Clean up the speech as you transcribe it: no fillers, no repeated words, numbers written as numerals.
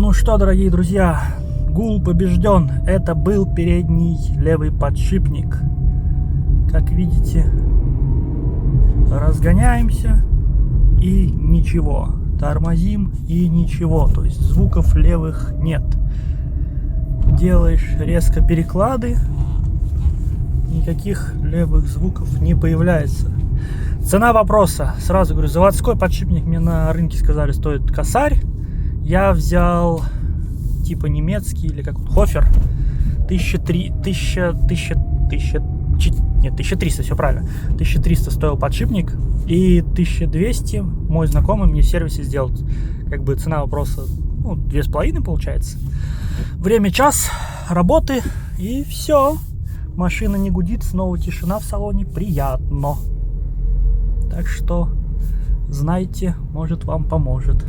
Ну что, дорогие друзья, гул побежден. Это был передний левый подшипник. Как видите, разгоняемся и ничего. Тормозим и ничего. То есть звуков левых нет. Делаешь резко переклады, никаких левых звуков не появляется. Цена вопроса. Сразу говорю, заводской подшипник мне на рынке сказали стоит косарь. Я взял типа немецкий или как Хофер. 1300, все правильно. 1300 стоил подшипник. И 1200 мой знакомый мне в сервисе сделал. Как бы цена вопроса, 2,5 получается. Время час работы и все. Машина не гудит, снова тишина в салоне. Приятно. Так что знайте, может, вам поможет.